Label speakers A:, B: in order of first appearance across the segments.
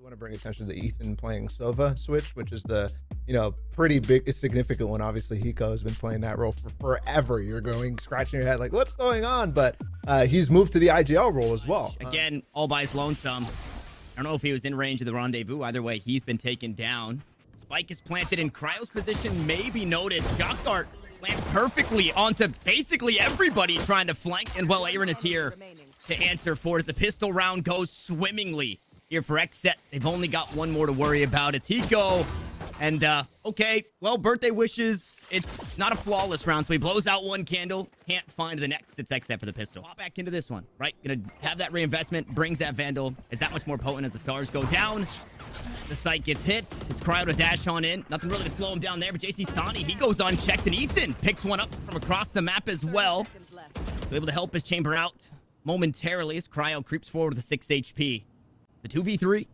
A: want to bring attention to Ethan playing Sova switch, which is the, pretty big, significant one. Obviously, Hiko has been playing that role for forever. You're going scratching your head like, what's going on? But he's moved to the IGL role as well.
B: Again, all by his lonesome. I don't know if he was in range of the rendezvous. Either way, he's been taken down. Spike is planted in Cryo's position, maybe noted. Shock dart lands perfectly onto basically everybody trying to flank. And well, AYRIN is here to answer for it as the pistol round goes swimmingly here for XSET. They've only got one more to worry about. It's Hiko. And, okay, well, birthday wishes. It's not a flawless round, so he blows out one candle. Can't find the next. It's XSET for the pistol. Pop back into this one, right? Gonna have that reinvestment. Brings that Vandal. Is that much more potent as the stars go down. The site gets hit. It's Cryo to dash on in. Nothing really to slow him down there, but jcStani, he goes unchecked, and Ethan picks one up from across the map as well. So able to help his chamber out momentarily as Cryo creeps forward with a 6 HP. The 2v3.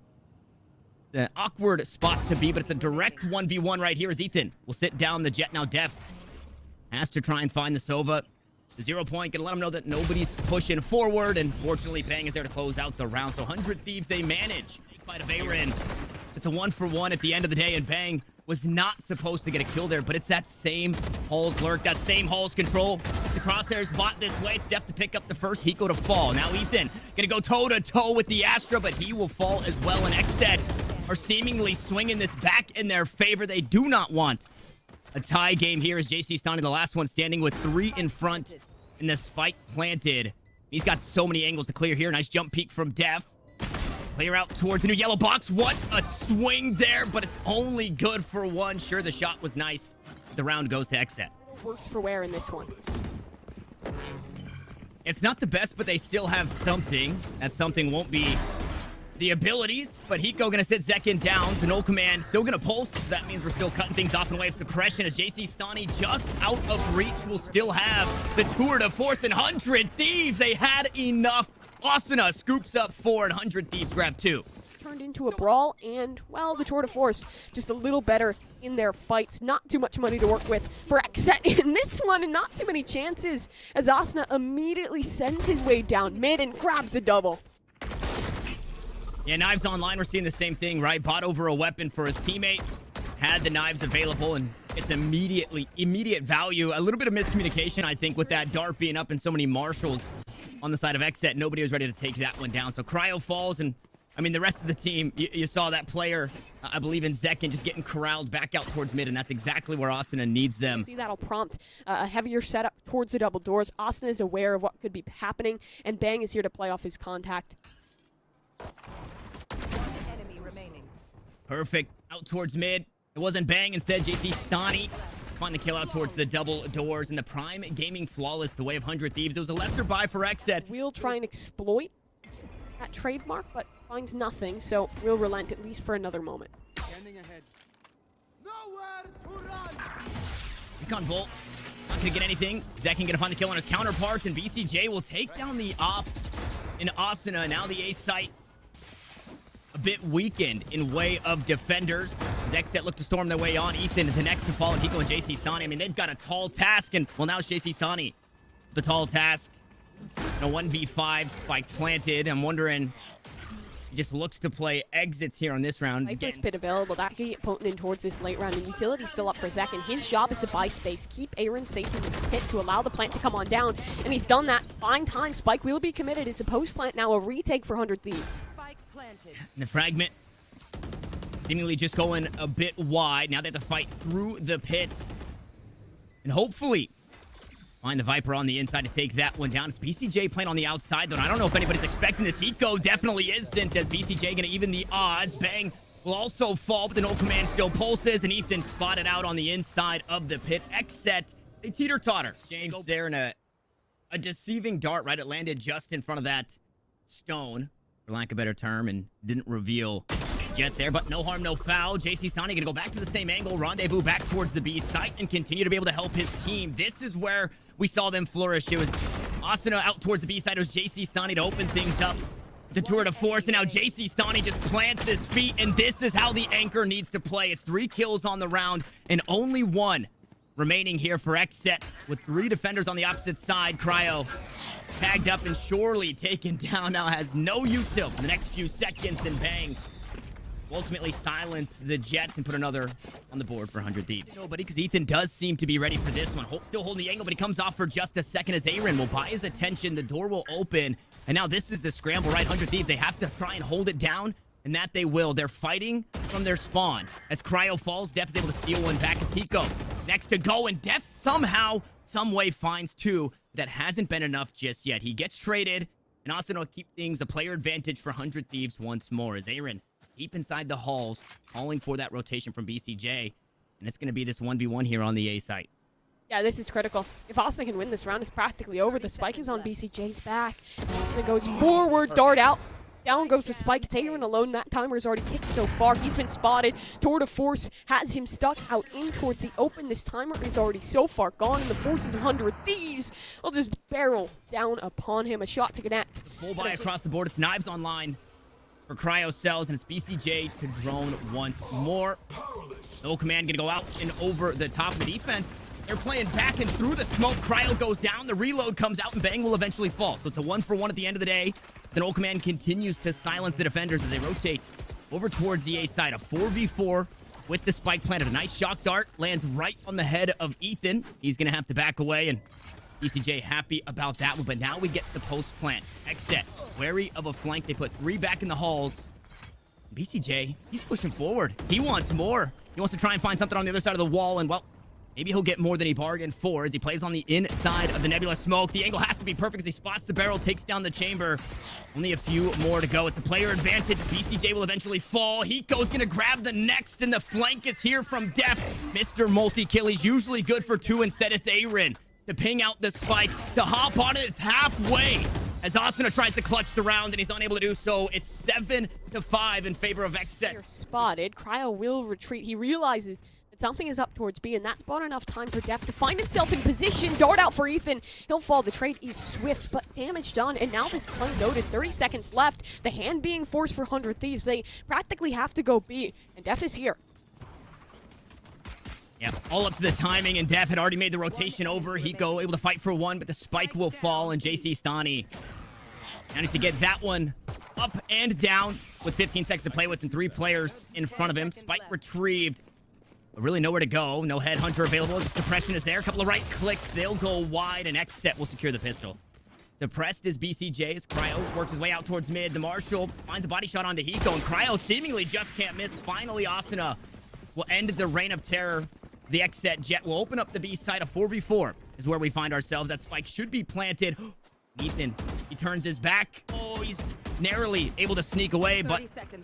B: The awkward spot to be, but it's a direct 1v1 right here as Ethan will sit down the Jet. Now dephh has to try and find the Sova. The 0 point, gonna let him know that nobody's pushing forward, and fortunately Bang is there to close out the round. So 100 Thieves, they manage. Big fight of AYRIN. It's a 1-for-1 at the end of the day, and Bang was not supposed to get a kill there, but it's that same Hall's lurk, that same Hall's control. The crosshairs bot this way. It's dephh to pick up the first, Hiko to fall. Now Ethan gonna go toe-to-toe with the Astra, but he will fall as well, and XSET are seemingly swinging this back in their favor. They do not want a tie game here as jcStani, the last one standing with 3 in front, and the spike planted. He's got so many angles to clear here. Nice jump peek from dephh. Clear out towards the new yellow box. What a swing there, but it's only good for one. Sure, the shot was nice. The round goes to XSET.
C: Works for wear in this one.
B: It's not the best, but they still have something. That something won't be the abilities, but Hiko gonna sit zekken down. The null command still gonna pulse. So that means we're still cutting things off in way of suppression as jcStani just out of reach will still have the tour de force and 100 Thieves. They had enough. Asuna scoops up 4 and 100 Thieves grab 2.
C: Turned into a brawl, and, well, the tour de force just a little better in their fights. Not too much money to work with for XSET in this one, and not too many chances as Asuna immediately sends his way down mid and grabs a double.
B: Yeah, knives online, we're seeing the same thing, right? Bought over a weapon for his teammate, had the knives available, and it's immediate value. A little bit of miscommunication, I think, with that dart being up and so many marshals on the side of XSET. Nobody was ready to take that one down. So Cryo falls, and I mean, the rest of the team, you saw that player, I believe in zekken, just getting corralled back out towards mid, and that's exactly where Asuna needs them.
C: See, that'll prompt a heavier setup towards the double doors. Asuna is aware of what could be happening, and Bang is here to play off his contact.
D: Enemy remaining.
B: Perfect. Out towards mid. It wasn't Bang. Instead, jcStani find the kill out towards the double doors. And the Prime Gaming Flawless, the way of 100 Thieves. It was a lesser buy for XSET.
C: We'll try and exploit that trademark, but finds nothing, so we'll relent at least for another moment.
E: Standing ahead. Nowhere to run.
B: Recon Volt. Not going to get anything. zekken gonna find the kill on his counterpart, and BCJ will take down the op in Asuna. Now the A site a bit weakened in way of defenders. XSET look to storm their way on. Ethan the next to fall, and Hiko and jcStani. I mean, they've got a tall task, and well, now it's jcStani. The tall task. A 1v5 spike planted. I'm wondering, he just looks to play exits here on this round.
C: Viper's pit available. That could get potent in towards this late round, and utility's still up for zekken. His job is to buy space, keep AYRIN safe in this pit to allow the plant to come on down, and he's done that. Fine time. Spike will be committed. It's a post plant now, a retake for 100 Thieves.
D: Spike planted.
B: And the fragment seemingly just going a bit wide. Now they have to fight through the pit. And hopefully find the Viper on the inside to take that one down. It's BCJ playing on the outside, though. I don't know if anybody's expecting this. Hiko definitely isn't, as BCJ going to even the odds. Bang will also fall, but the null command still pulses, and Ethan spotted out on the inside of the pit. XSET, they teeter-totter. James there in a deceiving dart, right? It landed just in front of that stone, for lack of a better term, and didn't reveal Jet there, but no harm, no foul. jcStani gonna go back to the same angle, rendezvous back towards the B site, and continue to be able to help his team. This is where we saw them flourish. It was Asuna out towards the B side. It was jcStani to open things up. The tour de force, and now jcStani just plants his feet, and this is how the anchor needs to play. It's 3 kills on the round, and only 1 remaining here for XSET, with 3 defenders on the opposite side. Cryo tagged up and surely taken down now, has no util for the next few seconds, and Bang ultimately silence the Jets and put another on the board for 100 Thieves. Nobody, because Ethan does seem to be ready for this one. Still holding the angle, but he comes off for just a second as AYRIN will buy his attention. The door will open, and now this is the scramble, right? 100 Thieves, they have to try and hold it down, and that they will. They're fighting from their spawn. As Cryo falls, dephh is able to steal one back. It's Hiko next to go, and dephh somehow, some way finds two. That hasn't been enough just yet. He gets traded, and Asuna will keep things a player advantage for 100 Thieves once more as AYRIN deep inside the halls, calling for that rotation from BCJ, and it's going to be this 1v1 here on the A site.
C: Yeah, this is critical. If Asuna can win this round, it's practically over. The spike is on BCJ's back. Asuna goes forward, dart out. Down goes the spike. It's AYRIN alone. That timer's already ticked so far. He's been spotted. Tour de force has him stuck out in towards the open. This timer is already so far gone, and the forces of 100 Thieves will just barrel down upon him. A shot to connect.
B: Full buy across the board. It's Knives online for Cryocells, and it's BCJ to drone once more. No command gonna go out and over the top of the defense. They're playing back and through the smoke. Cryo goes down. The reload comes out, and Bang will eventually fall. So it's a 1-for-1 at the end of the day. Then Old Command continues to silence the defenders as they rotate over towards the A side. A 4v4 with the spike planted. A nice shock dart lands right on the head of Ethan. He's going to have to back away, and BCJ happy about that one. But now we get the post plant. XSET, wary of a flank. They put 3 back in the halls. BCJ, he's pushing forward. He wants more. He wants to try and find something on the other side of the wall, and well, maybe he'll get more than he bargained for as he plays on the inside of the Nebula smoke. The angle has to be perfect as he spots the barrel, takes down the chamber. Only a few more to go. It's a player advantage. BCJ will eventually fall. Hiko's going to grab the next, and the flank is here from dephh. Mr. Multi-kill. He's usually good for 2. Instead, it's AYRIN to ping out the spike. To hop on it, it's halfway. As Asuna tries to clutch the round, and he's unable to do so. It's 7-5 in favor of XSET.
C: You're spotted. Cryo will retreat. He realizes that something is up towards B, and that's bought enough time for dephh to find himself in position. Dart out for Ethan. He'll fall. The trade is swift, but damage done. And now this play noted. 30 seconds left. The hand being forced for 100 Thieves. They practically have to go B, and dephh is here.
B: Yeah, all up to the timing, and dephh had already made the rotation over. Hiko able to fight for 1, but the spike will fall, and jcStani managed to get that one up and down with 15 seconds to play with and 3 players in front of him. Spike retrieved. But really nowhere to go. No headhunter available. The suppression is there. A couple of right clicks. They'll go wide, and XSET will secure the pistol. Suppressed is BCJ as Cryo works his way out towards mid. The Marshal finds a body shot onto Hiko, and Cryo seemingly just can't miss. Finally, Asuna will end the reign of terror. The XSET Jet will open up the B side. A 4v4 is where we find ourselves. That spike should be planted. Ethan, he turns his back. Oh, he's narrowly able to sneak away, but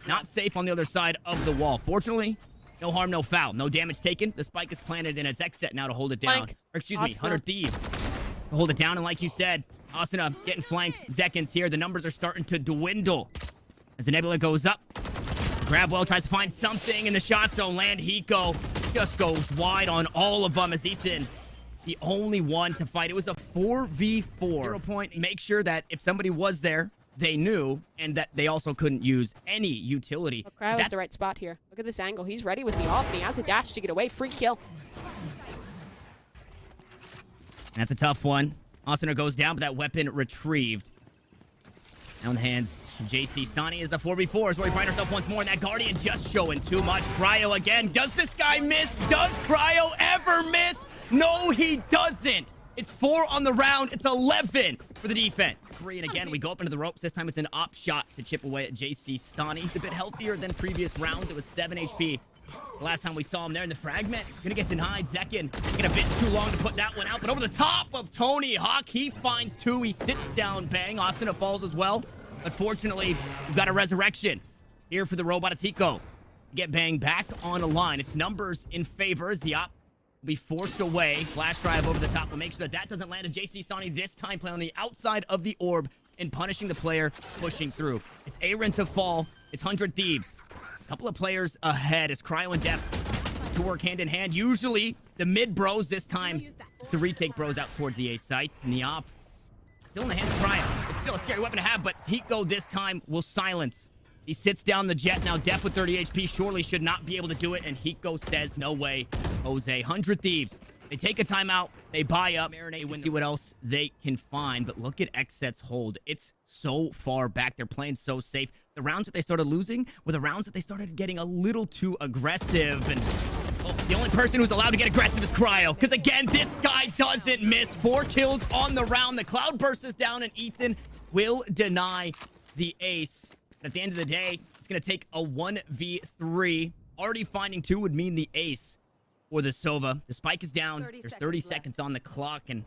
B: not safe on the other side of the wall. Fortunately, no harm, no foul. No damage taken. The spike is planted, and it's XSET now to hold it down.
C: Flank.
B: Or excuse me,
C: Asuna.
B: 100 Thieves to hold it down. And like you said, Asuna getting flanked. Zekkens here. The numbers are starting to dwindle as the Nebula goes up. Grabwell tries to find something, and the shots don't land. Hiko just goes wide on all of them as Ethan, the only one to fight. It was a 4v4. 0 point. Make sure that if somebody was there, they knew, and that they also couldn't use any utility.
C: Well, Cryo's the right spot here. Look at this angle. He's ready with the off, and he has a dash to get away. Free kill.
B: That's a tough one. Asuna goes down, but that weapon retrieved. Down the hands. jcStani is a 4v4 is where we find ourselves once more, and that Guardian just showing too much. Cryo again. Does this guy miss? Does Cryo ever miss? No, he doesn't. It's 4 on the round. It's 11 for the defense. 3, and again, we go up into the ropes. This time it's an op shot to chip away at jcStani. He's a bit healthier than previous rounds. It was 7 HP. The last time we saw him there in the fragment. Gonna get denied. Zekken taking a bit too long to put that one out, but over the top of Tony Hawk, he finds 2. He sits down. Bang. Asuna falls as well. Unfortunately, we've got a resurrection here for the robot. It's Hiko. Get Bang back on the line. It's numbers in favor as the op will be forced away. Flash drive over the top will make sure that that doesn't land. And jcStani this time play on the outside of the orb and punishing the player pushing through. It's AYRIN to fall. It's 100 Thieves. A couple of players ahead as Cryo and dephh to work hand in hand. Usually the mid bros this time to retake bros out towards the A site. And the op still in the hands of Cryo. It's still a scary weapon to have, but Hiko this time will silence. He sits down the Jet. Now dephh with 30 HP surely should not be able to do it, and Hiko says, no way, Jose. 100 Thieves They take a timeout, they buy up, marinate, see what else they can find. But look at XSET's hold. It's so far back. They're playing so safe. The rounds that they started losing were the rounds that they started getting a little too aggressive. And the only person who's allowed to get aggressive is Cryo. Because again, this guy doesn't miss. 4 kills on the round. The Cloudburst is down, and Ethan will deny the ace. But at the end of the day, it's going to take a 1v3. Already finding 2 would mean the ace for the Sova. The spike is down. There's 30 seconds on the clock, and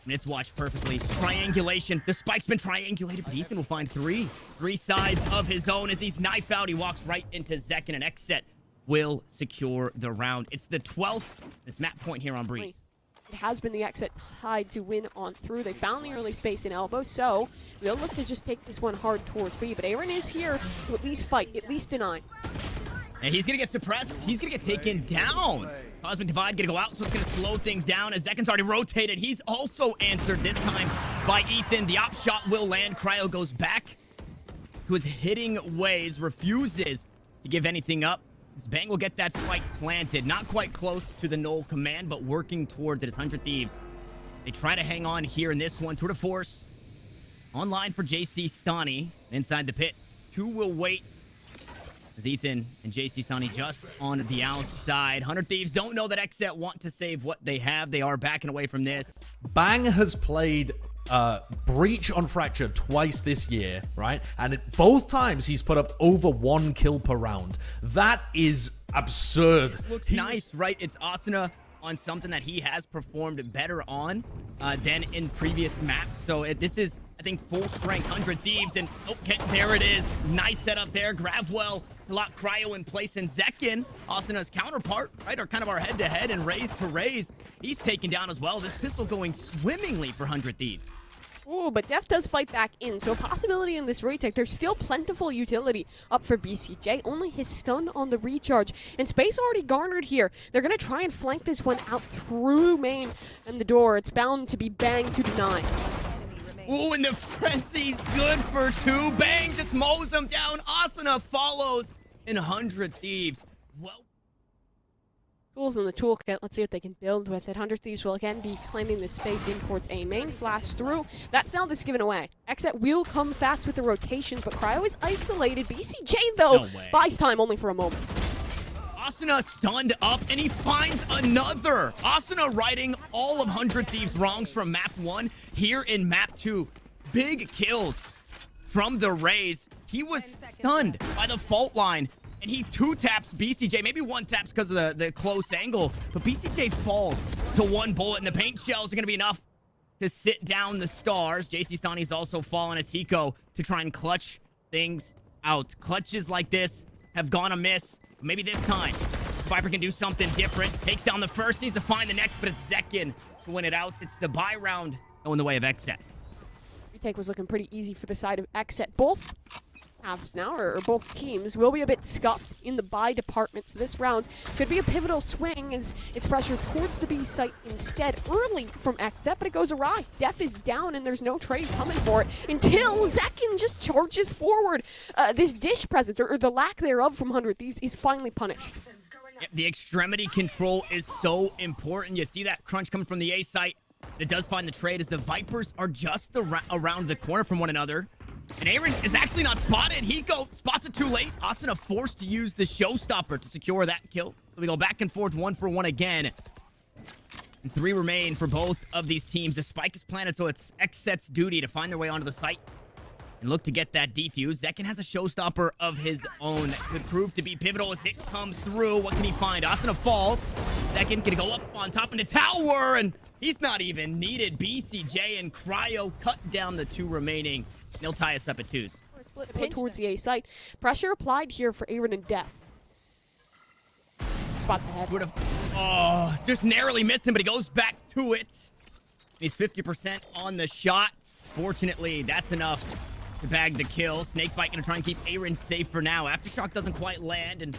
B: it's watched perfectly. Triangulation. The spike's been triangulated, but Ethan will find 3 sides of his own. As he's knife out, he walks right into Zekken, and XSET will secure the round. It's the 12th. It's map point here on Breeze.
C: It has been the XSET tide to win on through. They found the early space in elbow, so they'll look to just take this one hard towards B. But AYRIN is here to at least fight, at least deny.
B: And he's going to get suppressed. He's going to get taken down. Cosmic Divide going to go out, so it's going to slow things down as Zekken's already rotated. He's also answered this time by Ethan. The op shot will land. Cryo goes back to his hitting ways, refuses to give anything up. His Bang will get that spike planted. Not quite close to the null command, but working towards it as 100 Thieves. They try to hang on here in this one. Tour de Force online for jcStani inside the pit. 2 will wait. As Ethan and jcStani just on the outside. 100 Thieves don't know that XSET want to save what they have. They are backing away from this.
F: Bang has played Breach on Fracture twice this year, right? And both times he's put up over 1 kill per round. That is absurd.
B: Looks nice, right? It's Asuna on something that he has performed better on than in previous maps. So this is, I think, full strength 100 Thieves, and okay, there it is. Nice setup there. Grab well to lock Cryo in place, and Zekken, Asuna's counterpart, right, are kind of our head-to-head and raise to raise. He's taken down as well. This pistol going swimmingly for 100 Thieves.
C: Ooh, but dephh does fight back in, so a possibility in this retake. There's still plentiful utility up for BCJ, only his stun on the recharge. And space already garnered here. They're going to try and flank this one out through main and the door. It's bound to be Bang to deny.
B: Ooh, and the frenzy's good for 2. Bang just mows him down. Asuna follows in 100 Thieves. Well,
C: Tools in the toolkit. Let's see what they can build with it. 100 Thieves will again be claiming this space in towards A main. Flash through. That's now this given away. XSET will come fast with the rotations, but Cryo is isolated. BCJ, though, buys time only for a moment.
B: Asuna stunned up, and he finds another. Asuna righting all of 100 Thieves' wrongs from map 1 here in map 2. Big kills from the Rays. He was stunned by the fault line, and he 2-taps BCJ. Maybe 1-taps because of the close angle, but BCJ falls to 1 bullet, and the paint shells are going to be enough to sit down the stars. jcStani's also fallen. It's Hiko to try and clutch things out. Clutches like this have gone amiss. Maybe this time, Viper can do something different. Takes down the first, needs to find the next, but it's Zekken to win it out. It's the buy round going the way of XSET.
C: Retake was looking pretty easy for the side of XSET. Both halves now, or both teams, will be a bit scuffed in the buy department. So this round could be a pivotal swing as it's pressure towards the B site instead early from XSET, but it goes awry. dephh is down, and there's no trade coming for it until Zekken just charges forward. This dish presence, or the lack thereof from 100 Thieves, is finally punished.
B: Yep, the extremity control is so important. You see that crunch coming from the A site. It does find the trade as the Vipers are just around the corner from one another. And AYRIN is actually not spotted. Hiko spots it too late. Asuna forced to use the showstopper to secure that kill. So we go back and forth 1 for 1 again. And 3 remain for both of these teams. The spike is planted, so it's XSET's duty to find their way onto the site and look to get that defuse. Zekken has a showstopper of his own that could prove to be pivotal as hit comes through. What can he find? Asuna falls. Zekken gonna go up on top of the tower, and he's not even needed. BCJ and Cryo cut down the 2 remaining. They'll tie us up at 2s.
C: Split pin towards the A site. Pressure applied here for AYRIN and dephh. Spots ahead.
B: Just narrowly missed him, but he goes back to it. He's 50% on the shots. Fortunately, that's enough to bag the kill. Snakebite gonna try and keep AYRIN safe for now. Aftershock doesn't quite land, and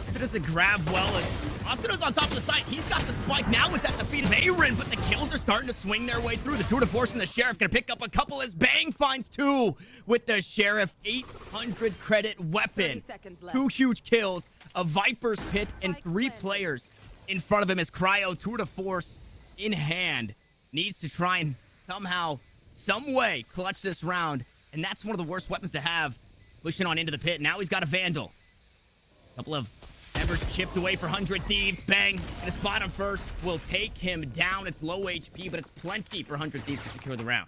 B: it does the grab well. And Asuna's on top of the site. He's got the spike. Now it's at the feet of AYRIN, but the kills are starting to swing their way through. The Tour de Force and the Sheriff gonna pick up a couple as Bang finds 2 with the Sheriff. 800 credit weapon.
D: 30 seconds left.
B: 2 huge kills, a Viper's pit, and 3 players in front of him as Cryo, tour de force in hand, needs to try and somehow, some way, clutch this round. And that's one of the worst weapons to have, pushing on into the pit. Now he's got a Vandal. Couple of members chipped away for 100 Thieves. Bang. Gonna spot him first. Will take him down. It's low HP, but it's plenty for 100 Thieves to secure the round.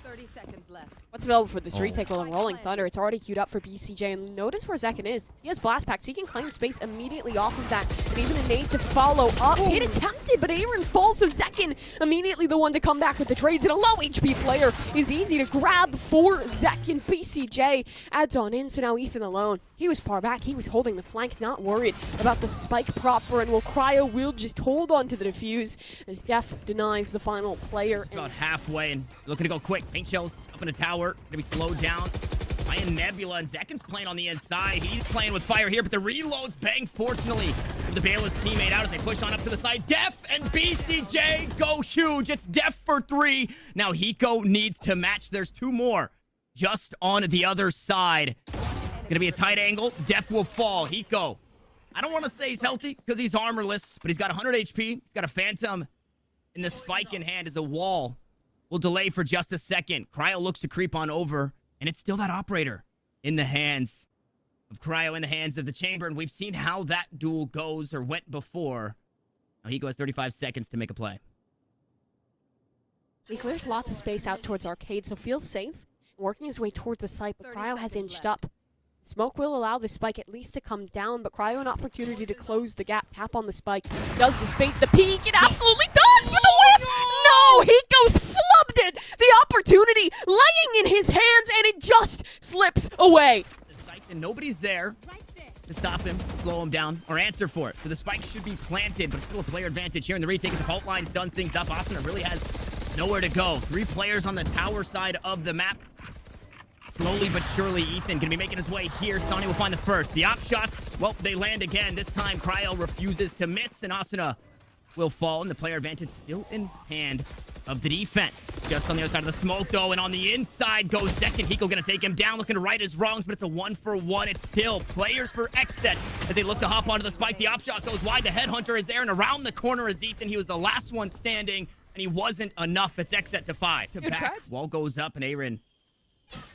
D: 30 seconds left.
C: What's available for this retake while Rolling Thunder? It's already queued up for BCJ, and notice where Zekken is. He has blast packs. He can claim space immediately off of that, and even a nade to follow up. Hit attempted, but AYRIN falls, so Zekken immediately the one to come back with the trades, and a low HP player is easy to grab for Zekken. BCJ adds on in, so now Ethan alone. He was far back. He was holding the flank, not worried about the spike proper, and Cryo will just hold on to the defuse as dephh denies the final player.
B: It's about halfway and looking to go quick. Paint shells up in a tower. Gonna be slowed down by a Nebula, and Zekken's playing on the inside. He's playing with fire here, but the reloads bang, fortunately, with the Bayless teammate out as they push on up to the side. dephh and BCJ go huge. It's dephh for 3. Now Hiko needs to match. There's 2 more just on the other side. Gonna be a tight angle. dephh will fall. Hiko, I don't want to say he's healthy because he's armorless, but he's got 100 HP. He's got a Phantom, and the spike in hand is a wall. Will delay for just a second. Cryo looks to creep on over, and it's still that operator in the hands of Cryo, in the hands of the Chamber, and we've seen how that duel goes or went before. Now Hiko has 35 seconds to make a play.
C: He clears lots of space out towards Arcade, so feels safe, working his way towards the site, but Cryo has inched up. Smoke will allow the spike at least to come down, but Cryo an opportunity to close the gap. Tap on the spike. Does this bait the peak? It absolutely does for the whiff! No! Hiko's flubbed it! The opportunity laying in his hands, and it just slips away.
B: And nobody's there to stop him, slow him down, or answer for it. So the spike should be planted, but it's still a player advantage here in the retake. The fault line stuns things up. Asuna really has nowhere to go. 3 players on the tower side of the map. Slowly but surely, Ethan gonna be making his way here. Stani will find the first. The op shots, well, they land again. This time, Cryo refuses to miss, and Asuna will fall, and the player advantage still in hand of the defense. Just on the other side of the smoke, though, and on the inside goes Zekken. Hiko gonna take him down, looking to right his wrongs, but it's a 1-for-1. It's still players for XSET as they look to hop onto the spike. The op shot goes wide. The headhunter is there, and around the corner is Ethan. He was the last one standing, and he wasn't enough. It's XSET to 5. To back. Wall goes up, and AYRIN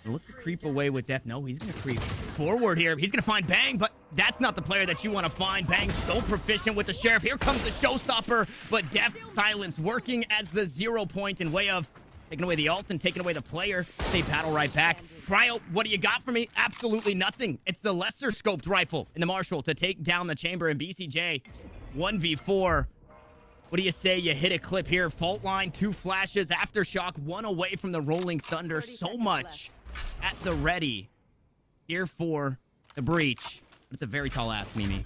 B: look to creep away with dephh. No, he's going to creep forward here. He's going to find Bang, but that's not the player that you want to find. Bang so proficient with the Sheriff. Here comes the showstopper, but deph's silence working as the 0 point in way of taking away the ult and taking away the player. They battle right back. Cryo, what do you got for me? Absolutely nothing. It's the lesser scoped rifle in the Marshall to take down the Chamber, and BCJ 1v4. What do you say? You hit a clip here. Fault line, 2 flashes, aftershock, 1 away from the Rolling Thunder. So much at the ready here for the breach. It's a very tall ask, Mimi.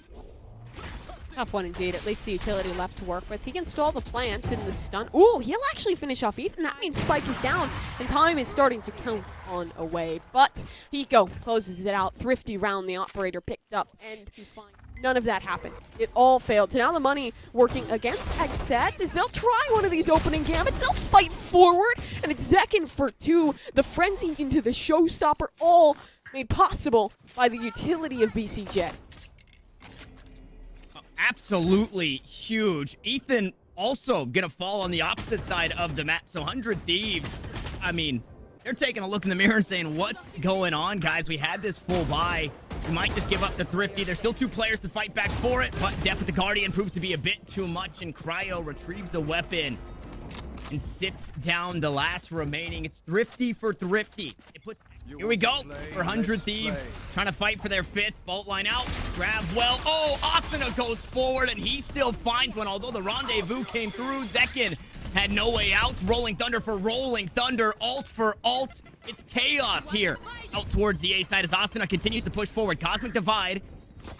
C: Tough one indeed. At least the utility left to work with. He can stall the plant in the stun. Ooh, he'll actually finish off Ethan. That means spike is down, and time is starting to count on away. But Hiko closes it out. Thrifty round the operator picked up, and none of that happened. It all failed. So now the money working against XSET is they'll try one of these opening gambits. They'll fight forward, and it's Zekken for 2. The frenzy into the showstopper, all made possible by the utility of BCJ.
B: Absolutely huge. Ethan also gonna fall on the opposite side of the map. So 100 Thieves, I mean, they're taking a look in the mirror and saying, what's going on, guys? We had this full buy. We might just give up the Thrifty. There's still 2 players to fight back for it, but dephh with the Guardian proves to be a bit too much, and Cryo retrieves a weapon and sits down the last remaining. It's Thrifty for Thrifty. It puts... Here we go for 100 Thieves. Trying to fight for their 5th. Bolt line out. Grab well. Oh, Asuna goes forward, and he still finds one. Although the rendezvous came through, Zekken had no way out. Rolling Thunder for Rolling Thunder. Ult for ult. It's chaos here. Out towards the A side as Asuna continues to push forward. Cosmic Divide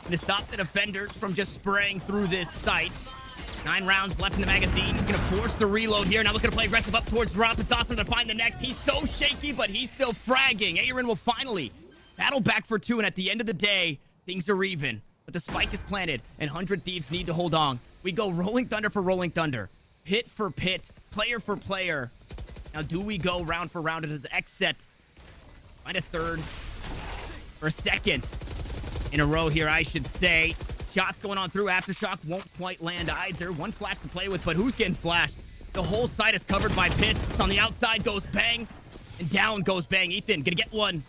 B: to stop the defenders from just spraying through this site. 9 rounds left in the magazine. He's going to force the reload here. Now looking to play aggressive up towards drop. It's awesome to find the next. He's so shaky, but he's still fragging. AYRIN will finally battle back for 2, and at the end of the day, things are even. But the spike is planted, and 100 Thieves need to hold on. We go Rolling Thunder for Rolling Thunder. Pit for pit. Player for player. Now, do we go round for round? It is XSET. Find a 3rd or a 2nd in a row here, I should say. Shots going on through. Aftershock won't quite land either. One flash to play with, but who's getting flashed? The whole site is covered by pits. On the outside goes Bang, and down goes Bang. Ethan gonna get one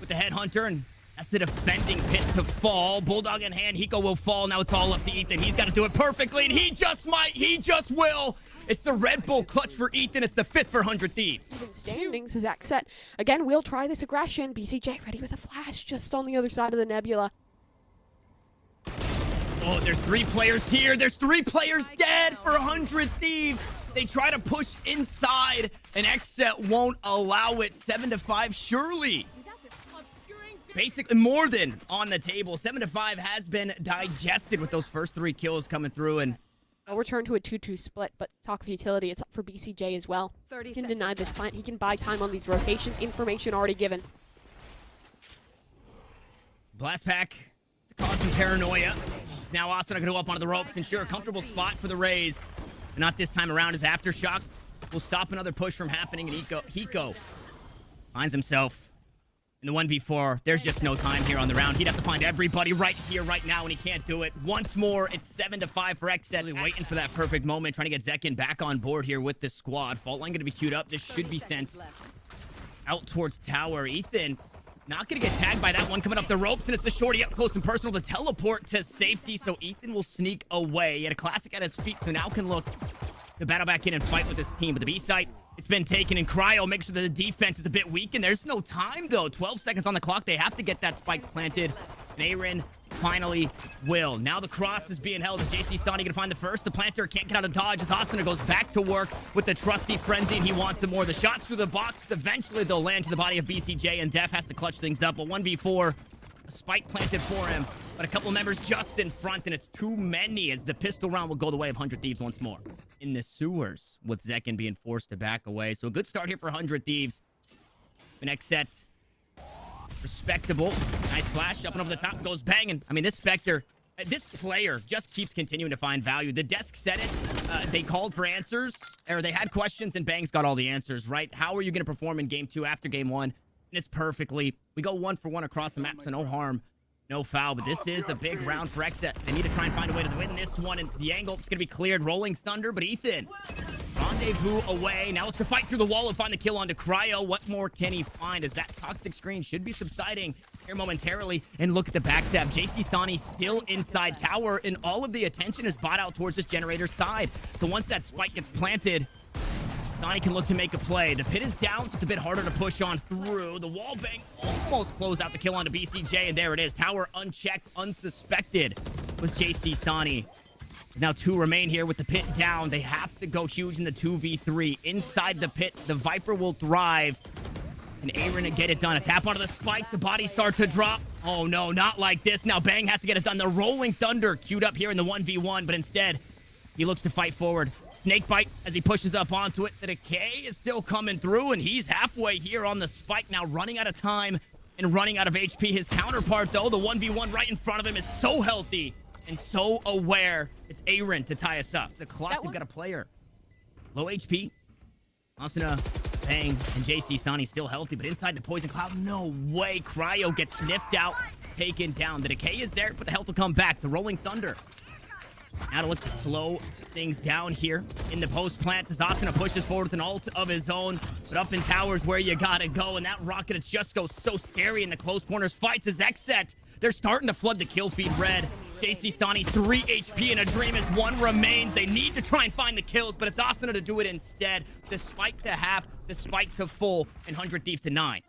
B: with the headhunter, and that's the defending pit to fall. Bulldog in hand. Hiko will fall. Now it's all up to Ethan. He's got to do it perfectly, and he just might. He just will. It's the Red Bull clutch for Ethan. It's the 5th for 100 Thieves.
C: Even standings as XSET. Again, we'll try this aggression. BCJ ready with a flash just on the other side of the nebula.
B: Oh, there's 3 players here. There's 3 players dead for 100 Thieves. They try to push inside, and XSET won't allow it. 7-5, surely. Basically more than on the table. 7-5 has been digested with those first 3 kills coming through, and
C: I'll return to a 2-2 split, but talk of utility, it's up for BCJ as well.
D: 30
C: He can
D: seconds.
C: deny this plant. He can buy time on these rotations. Information already given.
B: Blast Pack to cause some paranoia. Now Asuna gonna go up onto the ropes, ensure a comfortable spot for the Rays. But not this time around, as Aftershock will stop another push from happening, and Hiko finds himself in the 1v4. There's just no time here on the round. He'd have to find everybody right here, right now, and he can't do it. Once more, it's 7-5 for XSET. Waiting for that perfect moment, trying to get Zekken back on board here with this squad. Fault line gonna be queued up. This should be sent out towards tower. Ethan not gonna get tagged by that one coming up the ropes, and it's a shorty up close and personal to teleport to safety, so Ethan will sneak away. He had a classic at his feet, so now can look to battle back in and fight with his team. But the B site, it's been taken, and Cryo makes sure that the defense is a bit weak, and there's no time, though. 12 seconds on the clock. They have to get that spike planted, and AYRIN finally will. Now the cross is being held. Is jcStani gonna find the first? The planter can't get out of dodge as Asuna goes back to work with the trusty frenzy, and he wants some more. The shots through the box, eventually they'll land to the body of BCJ, and dephh has to clutch things up. A 1v4, a spike planted for him, but a couple members just in front, and it's too many as the pistol round will go the way of 100 Thieves once more. In the sewers, with Zekken being forced to back away. So a good start here for 100 Thieves. The next set, respectable. Nice flash up and over the top, goes banging. I mean, this Spectre, this player just keeps continuing to find value. The desk said it. They called for answers, or they had questions, and Bang's got all the answers, right? How are you going to perform in game 2 after game 1? And it's perfectly. We go 1 for 1 across the map, so no harm, no foul. But this is a big round for XSET. They need to try and find a way to win this one, and the angle is going to be cleared. Rolling Thunder, but Ethan, rendezvous away. Now let's fight through the wall and find the kill onto Cryo. What more can he find as that toxic screen should be subsiding here momentarily? And look at the backstab. jcStani still inside tower, and all of the attention is bought out towards this generator's side. So once that spike gets planted, Stani can look to make a play. The pit is down, so it's a bit harder to push on through. The wall bang almost close out the kill onto BCJ, and there it is. Tower unchecked, unsuspected was jcStani. Now 2 remain here with the pit down. They have to go huge in the 2v3. Inside the pit, the Viper will thrive. And AYRIN to get it done. A tap onto the spike. The bodies start to drop. Oh no, not like this. Now Bang has to get it done. The Rolling Thunder queued up here in the 1v1, but instead, he looks to fight forward. Snakebite as he pushes up onto it. The decay is still coming through, and he's halfway here on the spike now, running out of time and running out of HP. His counterpart, though, the 1v1 right in front of him, is so healthy and so aware. It's AYRIN to tie us up. The clock, they've got a player. Low HP. Asuna, Bang, and jcStani still healthy, but inside the poison cloud, no way. Cryo gets sniffed out, taken down. The decay is there, but the health will come back. The Rolling Thunder. Now to look to slow things down here in the post plant as Asuna pushes forward with an ult of his own. But up in towers where you gotta go, and that rocket just goes so scary in the close corners fights as XSET. They're starting to flood the kill feed red. jcStani 3 HP and a dream as 1 remains. They need to try and find the kills, but it's Asuna to do it instead. The spike to half, the spike to full, and 100 Thieves to 9.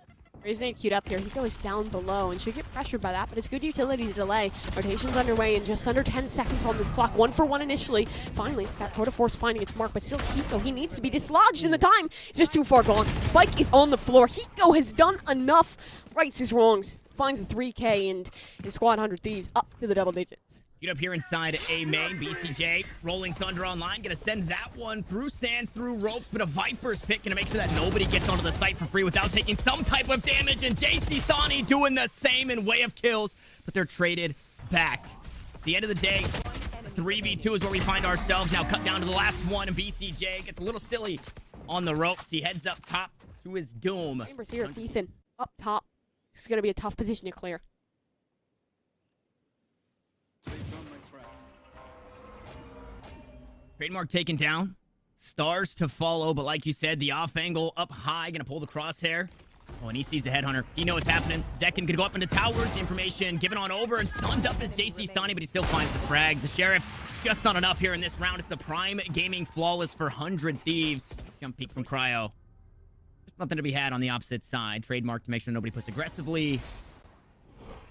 C: Resident queued up here. He goes down below and should get pressured by that, but it's good utility to delay. Rotation's underway in just under 10 seconds on this clock. 1 for 1 initially. Finally, that Tour de Force finding its mark, but still Hiko, he needs to be dislodged in the time. It's just too far gone. Spike is on the floor. Hiko has done enough. Rights his wrongs. Finds a 3K, and his squad 100 Thieves up to the double digits.
B: Get up here inside A main. BCJ, Rolling Thunder online. Gonna send that one through sands, through ropes, but a Viper's pick. Gonna make sure that nobody gets onto the site for free without taking some type of damage. And jcStani doing the same in way of kills, but they're traded back. At the end of the day, 3v2 is where we find ourselves. Now cut down to the last one, and BCJ gets a little silly on the ropes. He heads up top to his doom.
C: Chambers here, it's Ethan. Up top. This is going to be a tough position to clear.
E: Safe on my
B: Trademark taken down. Stars to follow, but like you said, the off angle up high, gonna pull the crosshair. Oh, and he sees the headhunter. He knows what's happening. Zekken could go up into towers. The information given on over, and stunned up is jcStani, but he still finds the frag. The Sheriff's just not enough here in this round. It's the prime gaming flawless for 100 Thieves. Jump peek from Cryo. There's nothing to be had on the opposite side. Trademark to make sure nobody puts aggressively.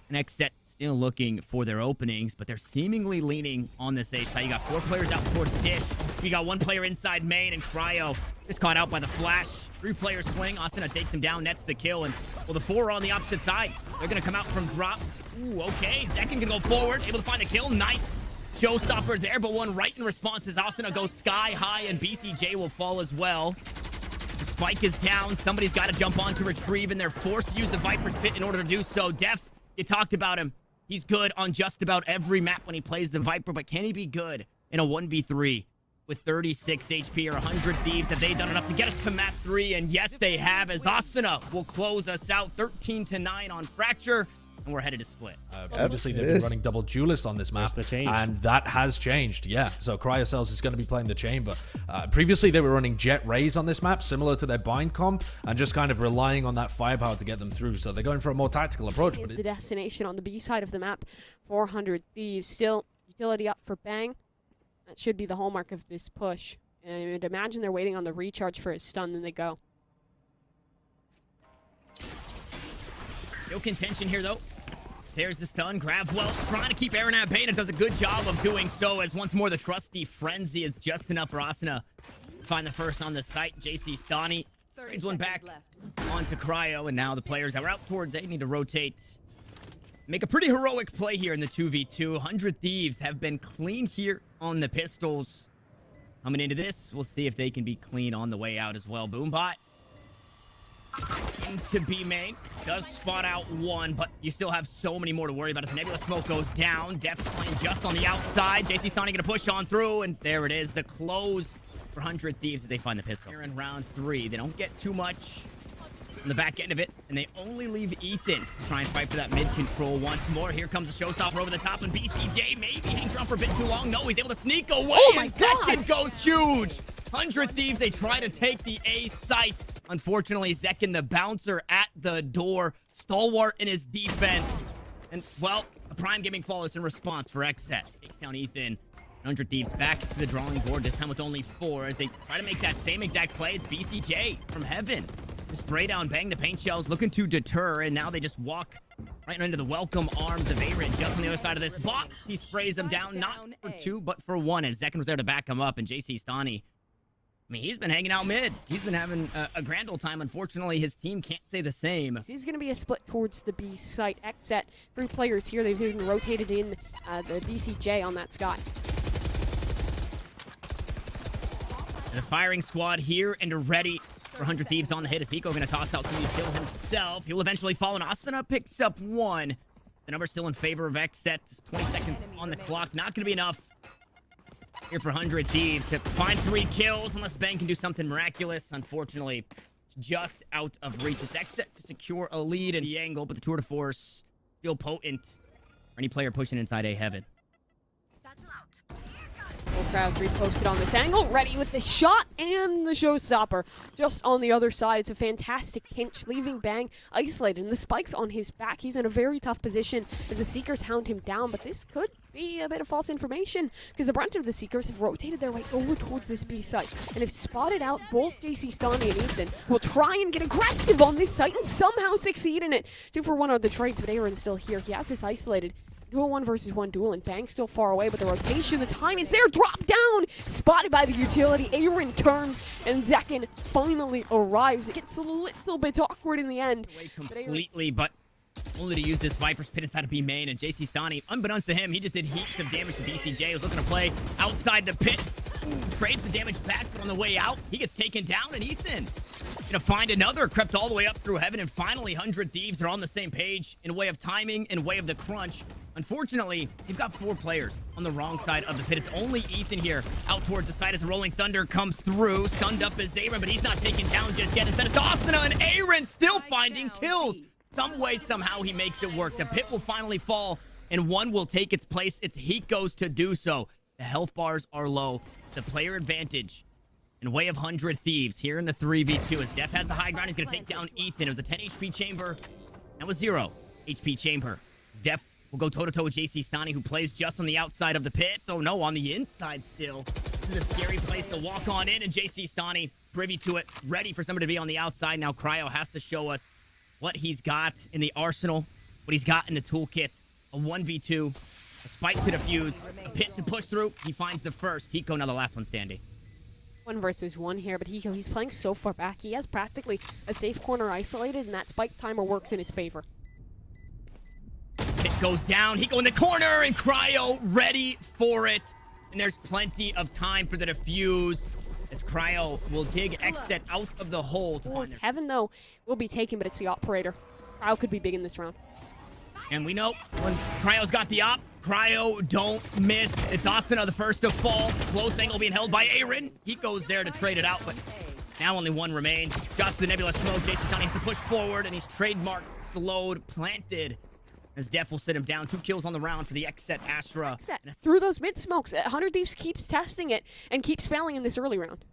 B: And XSET still looking for their openings, but they're seemingly leaning on this A side. You got 4 players out towards dish. You got 1 player inside main, and Cryo is caught out by the flash. 3 players swing. Asuna takes him down, nets the kill, and well, the 4 are on the opposite side. They're gonna come out from drop. Ooh, okay. Zekken can go forward, able to find the kill. Nice showstopper there, but one right in response as Asuna goes sky high, and BCJ will fall as well. The spike is down. Somebody's got to jump on to retrieve, and they're forced to use the Viper's Pit in order to do so. Dephh, you talked about him. He's good on just about every map when he plays the Viper, but can he be good in a 1v3 with 36 HP or 100 Thieves? Have they done enough to get us to map 3? And yes, they have, as Asuna will close us out 13-9 on Fracture, and we're headed to split.
F: Obviously, they've been running double duelist on this map, and that has changed. Yeah, so Cryocells is going to be playing the chamber. Previously, they were running Jet Rays on this map, similar to their bind comp, and just kind of relying on that firepower to get them through. So they're going for a more tactical approach.
C: Is the destination on the B side of the map. 400 Thieves. Still, utility up for Bang. That should be the hallmark of this push. I would imagine they're waiting on the recharge for his stun, then they go.
B: No contention here, though. There's the stun. Grab well, trying to keep AYRIN at bay, and does a good job of doing so, as once more the trusty frenzy is just enough for Asuna to find the first on the site. jcStani trades one back onto Cryo, and now the players that were out towards A need to rotate. Make a pretty heroic play here in the 2v2. 100 Thieves have been clean here on the pistols. Coming into this, we'll see if they can be clean on the way out as well. Boombot into B main. Does spot out 1, but you still have so many more to worry about as Nebula Smoke goes down. Dephh playing just on the outside. jcStani gonna push on through, and there it is. The close for 100 Thieves as they find the pistol. Here in round 3, they don't get too much on the back end of it, and they only leave Ethan to try and fight for that mid control once more. Here comes the showstopper over the top, and BCJ maybe hangs around for a bit too long. No, he's able to sneak away. Oh my God! Zekken goes huge. 100 Thieves, they try to take the A site. Unfortunately, Zekken, the bouncer at the door, stalwart in his defense. And, well, a prime gaming flawless in response for XSET. Takes down Ethan. 100 Thieves back to the drawing board, this time with only 4, as they try to make that same exact play. It's BCJ from heaven. The spray down, bang the paint shells, looking to deter, and now they just walk right into the welcome arms of AYRIN. Just on the other side of this box, he sprays them down, not for 2, but for 1, as Zekken was there to back him up, and jcStani, I mean, he's been hanging out mid. He's been having a grand old time. Unfortunately, his team can't say the same.
C: This is going to be a split towards the B site. XSET, 3 players here. They've even rotated in the BCJ on that Scott.
B: And a firing squad here and ready for 100 Thieves on the hit. Is Hiko going to toss out some kill himself? He will eventually fall, and Asuna picks up 1. The number's still in favor of XSET. 20 seconds on the clock. Not going to be enough here for 100 Thieves to find 3 kills, unless Bang can do something miraculous. Unfortunately, it's just out of reach. It's XSET to secure a lead in the angle, but the tour de force still potent for any player pushing inside A heaven.
C: Crowds reposted on this angle, ready with the shot and the showstopper. Just on the other side, it's a fantastic pinch, leaving Bang isolated, and the spike's on his back. He's in a very tough position as the Seekers hound him down, but this could be a bit of false information because the brunt of the Seekers have rotated their way over towards this B site and have spotted out both jcStani and Ethan. Will try and get aggressive on this site and somehow succeed in it. 2 for 1 on the trades, but AYRIN's still here. He has this isolated. Duel 1 versus 1 duel, and Bang's still far away, but the rotation, the time is there. Drop down! Spotted by the utility. AYRIN turns, and Zekken finally arrives. It gets a little bit awkward in the end.
B: Completely, but only to use this Viper's Pit inside of B main, and jcStani, unbeknownst to him, he just did heaps of damage to BCJ. He was looking to play outside the pit. Ooh, trades the damage back, but on the way out, he gets taken down, and Ethan gonna find another, crept all the way up through heaven, and finally 100 Thieves are on the same page in way of timing and way of the crunch. Unfortunately, they've got 4 players on the wrong side of the pit. It's only Ethan here out towards the side as the Rolling Thunder comes through. Stunned up is AYRIN, but he's not taken down just yet. Instead, it's Asuna, and AYRIN still finding kills. Some way, somehow, he makes it work. The pit will finally fall, and 1 will take its place. It's Hiko's to do so. The health bars are low. The player advantage in way of 100 Thieves here in the 3v2 as dephh has the high ground. He's going to take down Ethan. It was a 10 HP chamber. That was 0 HP chamber. dephh will go toe-to-toe with jcStani, who plays just on the outside of the pit. Oh, no, on the inside still. This is a scary place to walk on in, and jcStani, privy to it, ready for somebody to be on the outside. Now Cryo has to show us what he's got in the arsenal, what he's got in the toolkit. A 1v2, a spike to defuse, a pit to push through. He finds the first. Hiko now the last one standing.
C: 1 versus 1 here, but Hiko, he's playing so far back. He has practically a safe corner isolated, and that spike timer works in his favor.
B: Pit goes down. Hiko in the corner, and Cryo ready for it. And there's plenty of time for the defuse as Cryo will dig XSET out of the hole.
C: Heaven, though, will be taken, but it's the operator. Cryo could be big in this round.
B: And we know when Cryo's got the op, Cryo don't miss. It's Asuna, the first to fall. Close angle being held by AYRIN. He goes there to trade it out, but now only 1 remains. Just the Nebula smoke. jcStani has to push forward, and he's trademarked, slowed, planted. As dephh will sit him down. 2 kills on the round for the XSET Astra.
C: Through those mid smokes, 100 Thieves keeps testing it and keeps failing in this early round.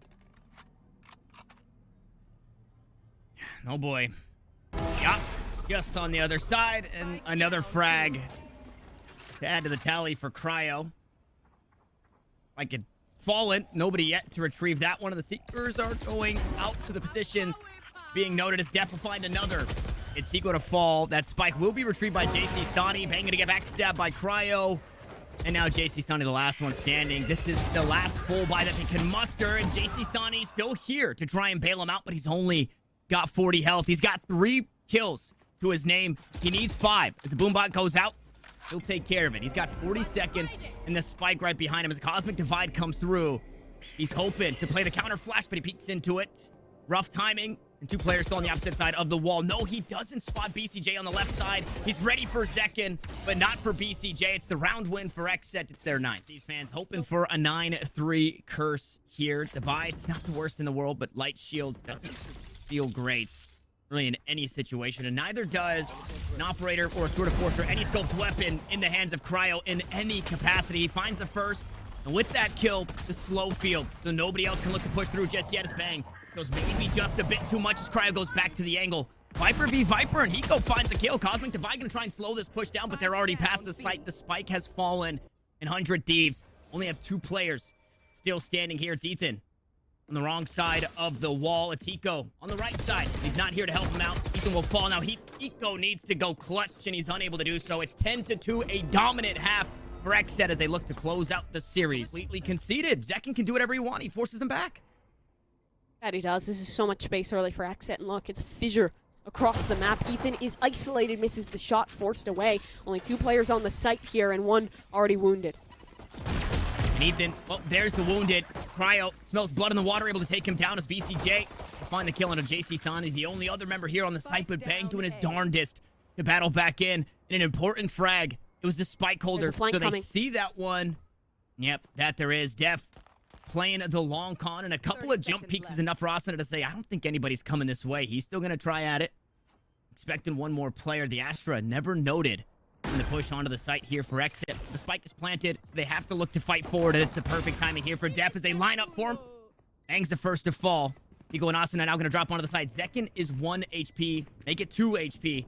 B: Oh boy. Yup. Just on the other side, and another frag to add to the tally for Cryo. Like it fallen, nobody yet to retrieve that one. And the Seekers are going out to the positions. Being noted as dephh will find another. It's Hiko to fall. That spike will be retrieved by jcStani. Bang to get backstabbed by Cryo. And now jcStani, the last one standing. This is the last full buy that they can muster. And jcStani still here to try and bail him out, but he's only got 40 health. He's got 3 kills to his name. He needs 5. As the boombot goes out, he'll take care of it. He's got 40 seconds, and the spike right behind him as a Cosmic Divide comes through. He's hoping to play the counter flash, but he peeks into it. Rough timing, and 2 players still on the opposite side of the wall. No, he doesn't spot BCJ on the left side. He's ready for zekken, but not for BCJ. It's the round win for XSET. It's their 9th. These fans hoping for a 9-3 curse here. The buy, it's not the worst in the world, but light shields doesn't feel great really in any situation, and neither does an operator or a tour de force or any scoped weapon in the hands of Cryo in any capacity. He finds the first, and with that kill, the slow field, so nobody else can look to push through just yet as Bang goes maybe just a bit too much as Cryo goes back to the angle. Viper v Viper, and Hiko finds the kill. Cosmic Divide gonna try and slow this push down, but they're already past the site. The spike has fallen, and 100 Thieves only have 2 players still standing here. It's Ethan on the wrong side of the wall. It's Hiko on the right side. He's not here to help him out. Ethan will fall now. Hiko needs to go clutch, and he's unable to do so. It's 10-2, a dominant half for XSET as they look to close out the series. Completely conceded. Zekken can do whatever he wants. He forces him back.
C: That he does. This is so much space early for XSET, and look, it's fissure across the map. Ethan is isolated, misses the shot, forced away. Only 2 players on the site here, and 1 already wounded.
B: And Ethan, well, there's the wounded. Cryo smells blood in the water, able to take him down as BCJ will find the kill on jcStani, the only other member here on the site, but Bang doing his darndest to battle back in an important frag. It was the spike holder, so they see that one. Yep, that there is. dephh playing the long con, and a couple of jump peeks is enough for Asuna to say, I don't think anybody's coming this way. He's still going to try at it. Expecting 1 more player. The Astra never noted in the push onto the site here for XSET. The spike is planted. They have to look to fight forward, and it's the perfect timing here for dephh as they line up for him. Bang's the first to fall. Hiko and Asuna now going to drop onto the side. Zekken is 1 HP. Make it 2 HP.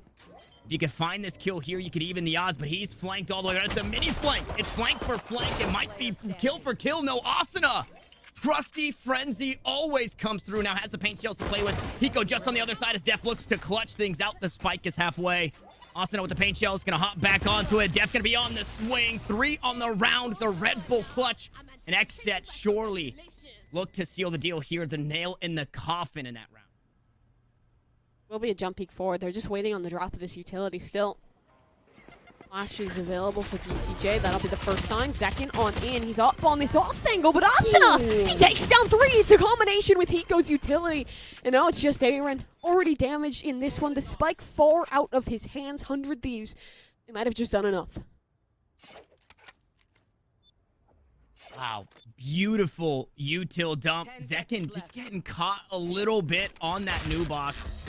B: If you could find this kill here, you could even the odds, but he's flanked all the way around. It's a mini flank. It's flank for flank. It might be kill for kill. No, Asuna. Trusty Frenzy always comes through. Now has the paint shells to play with. Hiko just on the other side as dephh looks to clutch things out. The spike is halfway. Asuna with the paint shells, gonna hop back onto it. dephh gonna be on the swing. 3 on the round. The Red Bull clutch. And XSET surely look to seal the deal here. The nail in the coffin in that round.
C: Will be a jump peek forward. They're just waiting on the drop of this utility still. Flash is available for BCJ. That'll be the first sign. Zekken on in. He's up on this off angle, but Asuna, he takes down 3. It's a combination with Hiko's utility. And now it's just AYRIN. Already damaged in this one. The spike far out of his hands. 100 Thieves. They might have just done enough.
B: Wow. Beautiful util dump. Zekken just getting caught a little bit on that new box.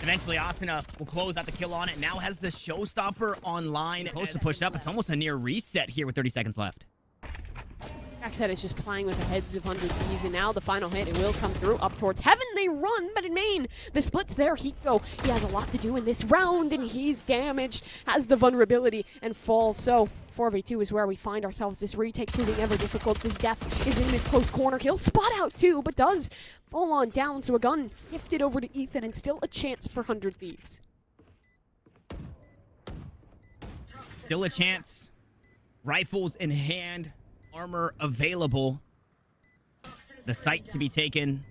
B: Eventually, Asuna will close out the kill on it. Now has the showstopper online. Close to push up. It's almost a near reset here with 30 seconds left.
C: XSET is just playing with the heads of 100 Thieves, and now the final hit, it will come through up towards heaven. They run, but in main, the split's there. Hiko, he has a lot to do in this round, and he's damaged, has the vulnerability, and falls. So 4v2 is where we find ourselves. This retake proving ever difficult. This dephh is in this close corner. He'll spot out too, but does fall on down. So a gun gifted over to Ethan, and still a chance for 100 Thieves.
B: Still a chance. Rifles in hand. Armor available. The site to be taken.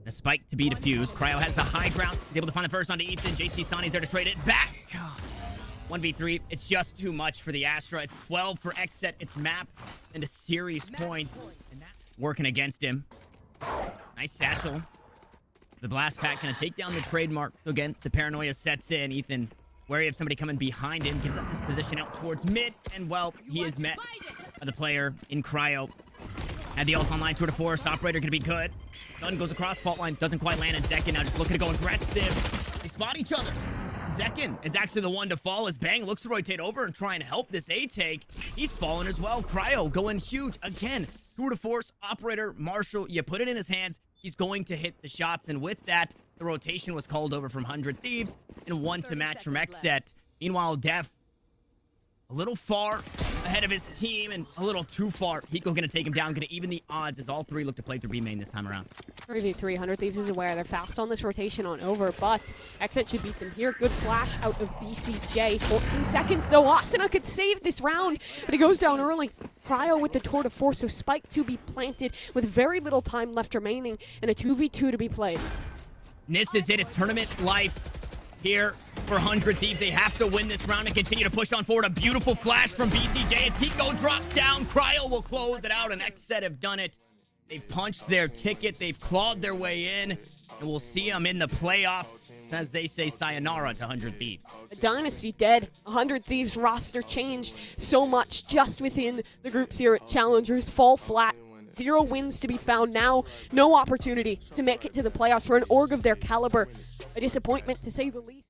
B: The spike to be defused. Cryo has the high ground. He's able to find the first onto Ethan. jcStani's there to trade it back. 1v3. It's just too much for the Astra. It's 12 for XSET. It's map and a series point. Working against him. Nice satchel. The blast pack gonna take down the trademark. Again, the paranoia sets in. Ethan wary of somebody coming behind him. Gives up his position out towards mid. And well, he is met by the player in Cryo. Had the ult online, tour de force. Operator gonna be good. Gun goes across fault line. Doesn't quite land. And zekken now just looking to go aggressive. They spot each other. zekken is actually the one to fall as Bang looks to rotate over and try and help this A-take. He's fallen as well. Cryo going huge. Again, tour de force, operator, Marshall. You put it in his hands. He's going to hit the shots. And with that, the rotation was called over from 100 Thieves and one to match from XSET. Meanwhile, dephh a little far ahead of his team and a little too far. Hiko gonna take him down, gonna even the odds as all three look to play through B main this time around.
C: 3v3, 100 Thieves is aware they're fast on this rotation on over, but XSET should beat them here. Good flash out of BCJ. 14 seconds though. Asuna could save this round, but he goes down early. Cryo with the tour de force, so spike to be planted with very little time left remaining and a 2v2 to be played.
B: And this is it. It's tournament life here for 100 Thieves. They have to win this round and continue to push on forward. A beautiful flash from BCJ as Hiko drops down. Cryo will close it out, and XSET have done it. They've punched their ticket. They've clawed their way in, and we'll see them in the playoffs, as they say sayonara to 100 Thieves.
C: The dynasty dead. 100 Thieves roster changed so much just within the groups here at Challengers. Fall flat. 0 wins to be found now. No opportunity to make it to the playoffs for an org of their caliber. A disappointment, to say the least.